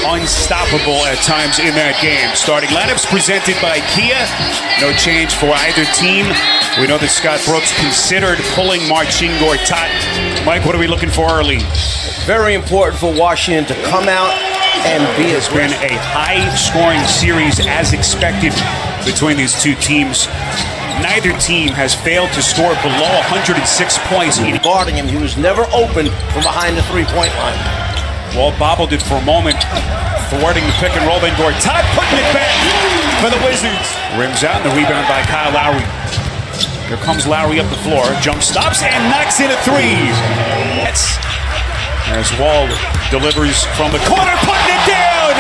unstoppable at times in that game. Starting lineups presented by Kia. No change for either team. We know that Scott Brooks considered pulling Marcin Gortat. Mike, what are we looking for early? Very important for Washington to come out and be It's been a high-scoring series as expected between these two teams. Neither team has failed to score below 106 points. Guarding him, he was never open from behind the three-point line. Wall bobbled it for a moment, thwarting the pick and roll. Then Gortat putting it back for the Wizards. Rims out and the rebound by Kyle Lowry. Here comes Lowry up the floor, jump stops and knocks in a three. That's as Wall delivers from the corner, putting it down.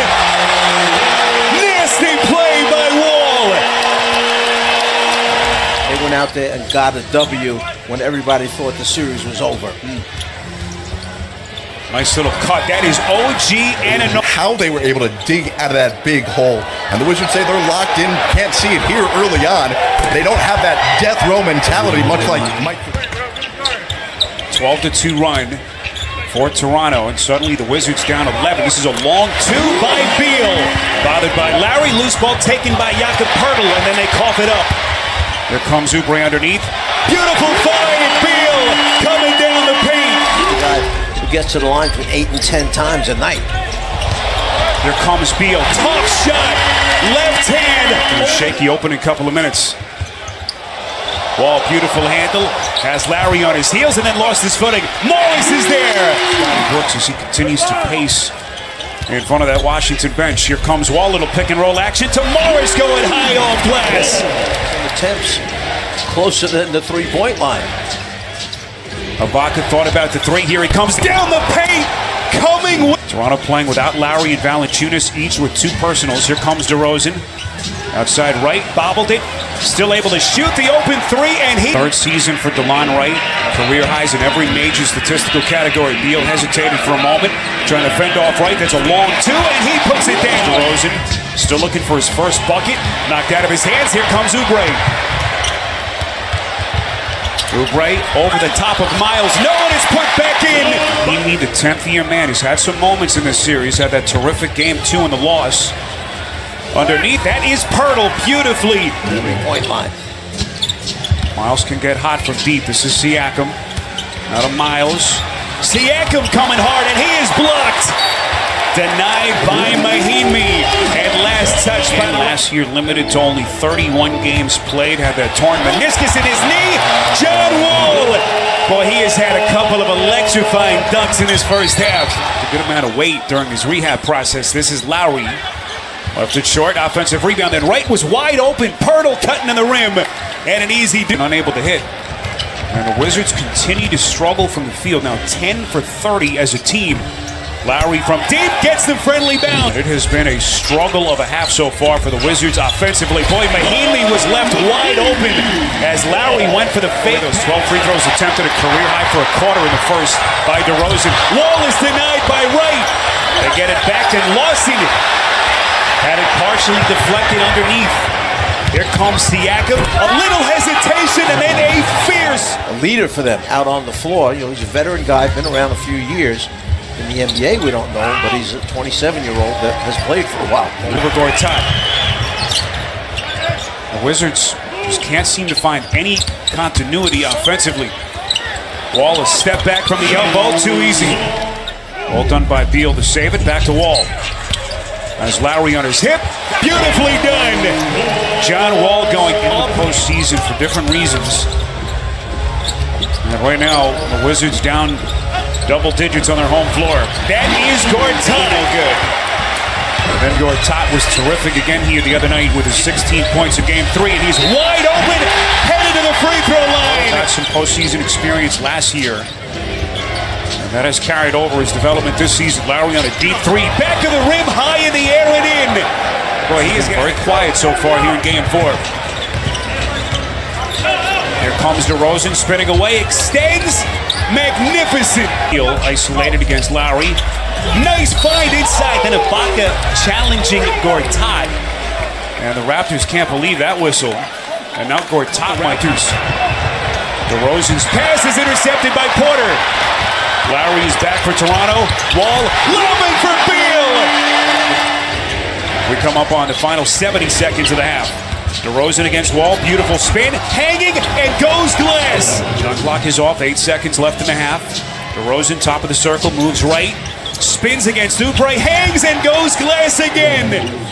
Nasty play by Wall. They went out there and got a W when everybody thought the series was over. Nice little cut. That is OG Anunoby. How they were able to dig out of that big hole. And the Wizards say they're locked in. Can't see it here early on. They don't have that death row mentality, much like Mike. 12-2 run for Toronto, and suddenly the Wizards down 11. This is a long two by Beal. Bothered by Lowry. Loose ball taken by Jakob Poeltl, and then they cough it up. Here comes Oubre underneath. Beautiful find, Beal coming down the paint. The guy who gets to the line between 8 and 10 times a night. Here comes Beal. Tough shot. Left hand. Shaky opening couple of minutes. Wall, beautiful handle. Has Lowry on his heels and then lost his footing. Morris is there. Brooks as he continues to pace in front of that Washington bench. Here comes Wall, little pick and roll action to Morris going high off glass. Attempts closer than the three-point line. Ibaka thought about the three. Here he comes down the paint. Toronto playing without Lowry and Valanciunas, each with two personals. Here comes DeRozan. Outside right, bobbled it. Still able to shoot the open three, and he... Third season for DeLon Wright. Career highs in every major statistical category. Beal hesitated for a moment, trying to fend off Wright. That's a long two, and he puts it down. DeRozan still looking for his first bucket. Knocked out of his hands. Here comes Oubre. Oubre over the top of Miles. No, and it's put back in. He the 10th year man. He's had some moments in this series. Had that terrific game 2 in the loss. Underneath, that is Poeltl beautifully. Three-point line. Miles can get hot from deep. This is Siakam. Out of Miles. Siakam coming hard, and he is blocked. Denied by Mahinmi. And last touch by last year, limited to only 31 games played. Had that torn meniscus in his knee. John Wall. Boy, he has had a couple of electrifying dunks in his first half. A good amount of weight during his rehab process. This is Lowry. Left it short, offensive rebound, then Wright was wide open. Poeltl cutting in the rim, and an easy unable to hit. And the Wizards continue to struggle from the field. Now 10 for 30 as a team. Lowry from deep gets the friendly bounce. It has been a struggle of a half so far for the Wizards offensively. Boy, Mahinmi was left wide open as Lowry went for the fake. Those 12 free throws attempted, a career high for a quarter in the first by DeRozan. Wall is denied by Wright. They get it back, and Lawson had it partially deflected underneath. Here comes Siakam. A little hesitation and then a fierce. A leader for them out on the floor. You know, he's a veteran guy, been around a few years. In the NBA, we don't know him, but he's a 27-year-old that has played for a while. Gortat. The Wizards just can't seem to find any continuity offensively. Wall a step back from the elbow, too easy. All done by Beal to save it. Back to Wall. As Lowry on his hip, beautifully done. John Wall going into the postseason for different reasons. And right now, the Wizards down double digits on their home floor. That is Gortat. No good. And then Gortat was terrific again here the other night with his 16 points in Game 3, and he's wide open, headed to the free throw line. Got some postseason experience last year. That has carried over his development this season. Lowry on a deep three. Back of the rim, high in the air and in. Boy, he is very quiet so far here in Game 4. Here comes DeRozan spinning away. Extends. Magnificent. Isolated against Lowry. Nice find inside. Then Ibaka challenging Gortat. And the Raptors can't believe that whistle. And now Gortat might do. DeRozan's pass is intercepted by Porter. Lowry is back for Toronto. Wall lobbing for Beal. come up on the final 70 seconds of the half. DeRozan against Wall, beautiful spin, hanging, and goes glass. Shot clock is off, 8 seconds left in the half. DeRozan, top of the circle, moves right, spins against Oubre, hangs and goes glass again.